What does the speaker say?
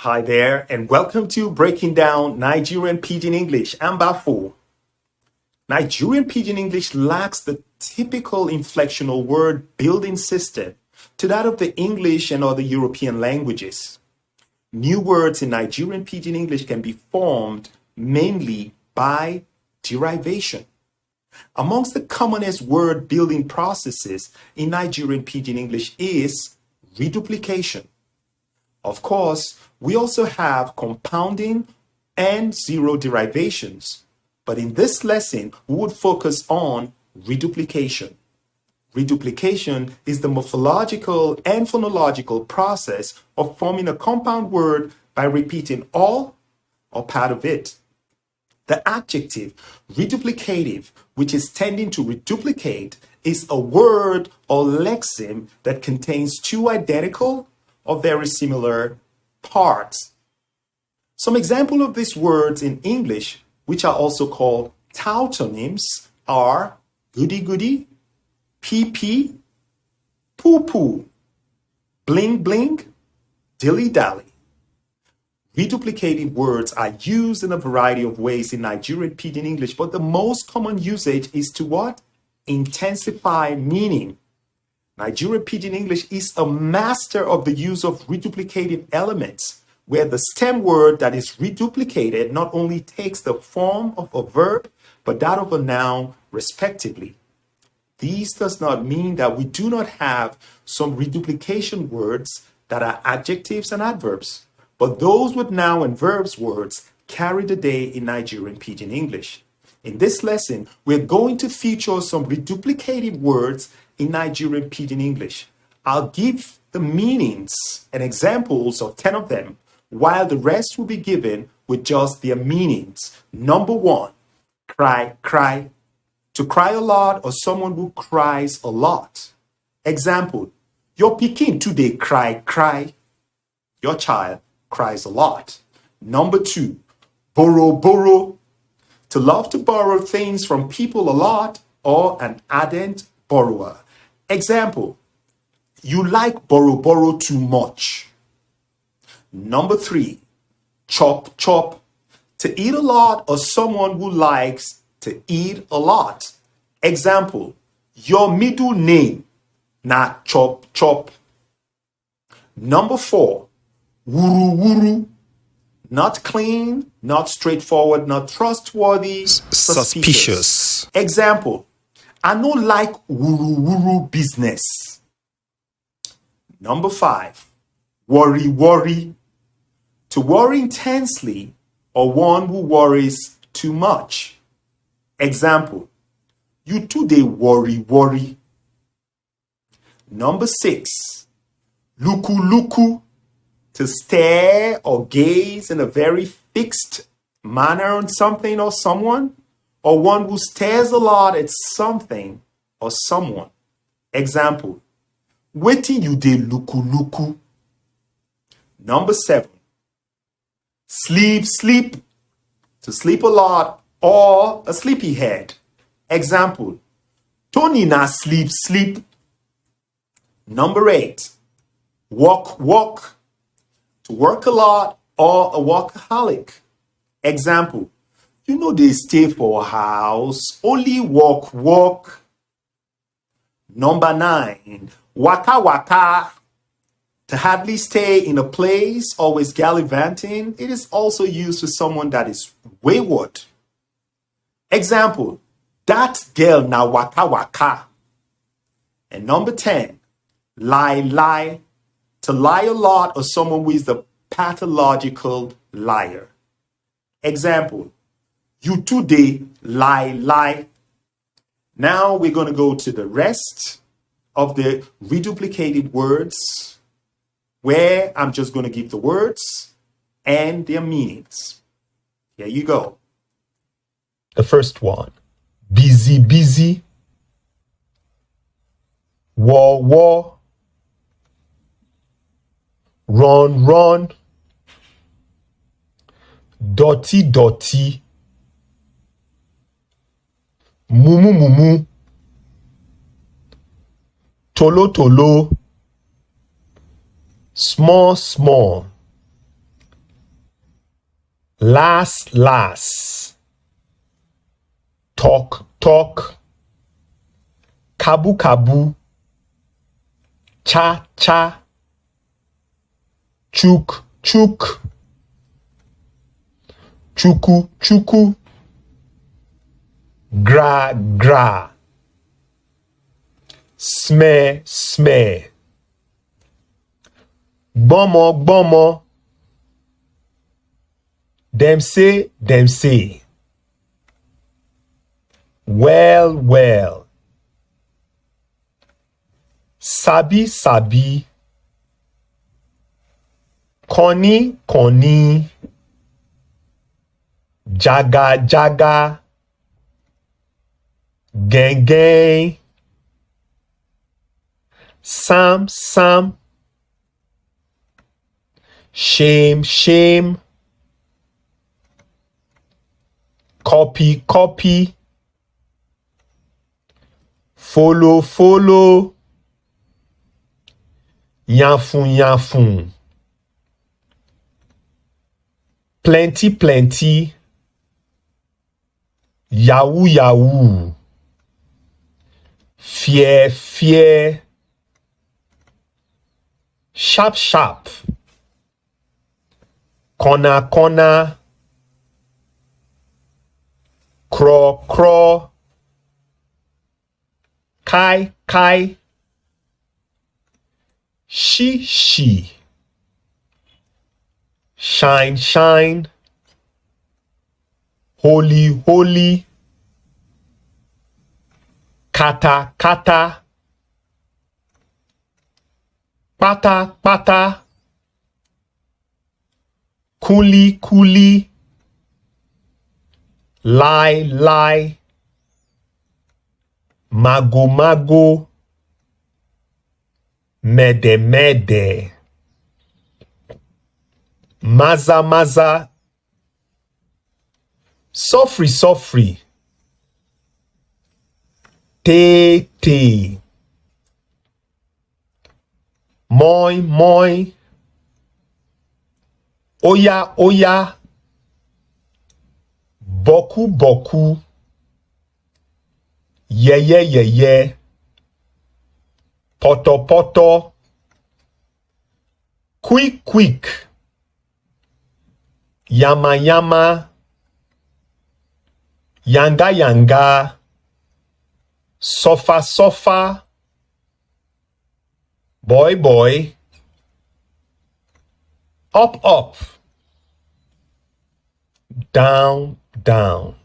Hi there, and welcome to Breaking Down Nigerian Pidgin English. I'm Bafo. Nigerian Pidgin English lacks the typical inflectional word building system to that of the English and other European languages. New words in Nigerian Pidgin English can be formed mainly by derivation. Amongst the commonest word building processes in Nigerian Pidgin English is reduplication. Of course, we also have compounding and zero derivations, but in this lesson, we would focus on reduplication. Reduplication is the morphological and phonological process of forming a compound word by repeating all or part of it. The adjective reduplicative, which is tending to reduplicate, is a word or lexeme that contains two identical or very similar parts. Some examples of these words in English, which are also called tautonyms, are goody goody, pee pee, poo poo, bling bling, dilly dally. Reduplicated words are used in a variety of ways in Nigerian Pidgin English, but the most common usage is to what? Intensify meaning. Nigerian Pidgin English is a master of the use of reduplicative elements, where the stem word that is reduplicated not only takes the form of a verb, but that of a noun, respectively. This does not mean that we do not have some reduplication words that are adjectives and adverbs, but those with noun and verbs words carry the day in Nigerian Pidgin English. In this lesson, we're going to feature some reduplicative words in Nigerian Pidgin English. I'll give the meanings and examples of 10 of them, while the rest will be given with just their meanings. Number 1, cry, cry. To cry a lot, or someone who cries a lot. Example, your pikin today cry, cry. Your child cries a lot. Number 2, borrow, borrow. To love to borrow things from people a lot, or an ardent borrower. Example, you like borrow too much. Number 3, chop, chop. To eat a lot, or someone who likes to eat a lot. Example, your middle name, na chop, chop. Number 4, wuru, wuru. Not clean, not straightforward, not trustworthy, suspicious. Example, I no like wuru wuru business. Number 5, worry, worry. To worry intensely, or one who worries too much. Example, you too dey worry, worry. Number 6, luku, luku. To stare or gaze in a very fixed manner on something or someone, or one who stares a lot at something or someone. Example, wetin you dey luku, luku. Number 7, sleep, sleep. To sleep a lot or a sleepy head. Example, Tony na sleep, sleep. Number 8, walk, walk. To work a lot or a workaholic. Example, you know they stay for house, only walk, walk. Number 9, waka, waka. To hardly stay in a place, always gallivanting. It is also used for someone that is wayward. Example, that girl na waka, waka. And number 10, lie, lie. To lie a lot, or someone who is the pathological liar. Example, you today lie, lie. Now we're going to go to the rest of the reduplicated words, where I'm just going to give the words and their meanings. Here you go. The first one, busy, busy. War, war. Run, run. Dirty, dirty. Mumu, mumu. Tolo, tolo. Small, small. Last, last. Talk, talk. Kabu, kabu. Cha, cha. Chuk, chuk. Chuku, chuku. Gra, gra. Sme, sme. Gbomo, gbomo. Them say, them say. Well, well. Sabi, sabi. Koni, koni. Jaga, jaga. Gang, gang. Sam, sam. Shame, shame. Copy, copy. Follow, follow. Yafun, yafun. Plenty, plenty. Yahoo, yahoo. Fear, fear. Sharp, sharp. Corner, corner. Craw, craw. Kai, kai. She, she. Shine, shine. Holy, holy. Kata, kata. Pata, pata. Kuli, kuli. Lie, lie. Mago, mago. Mede, mede. Maza, maza. Sofri, sofri. Te, te. Moi, moi. Oya, oya. Boku, boku. Ye, ye, ye, ye. Poto, poto. Quick, quick. Yama, yama. Yanga, yanga. Sofa, sofa. Boy, boy. Up, up. Down, down.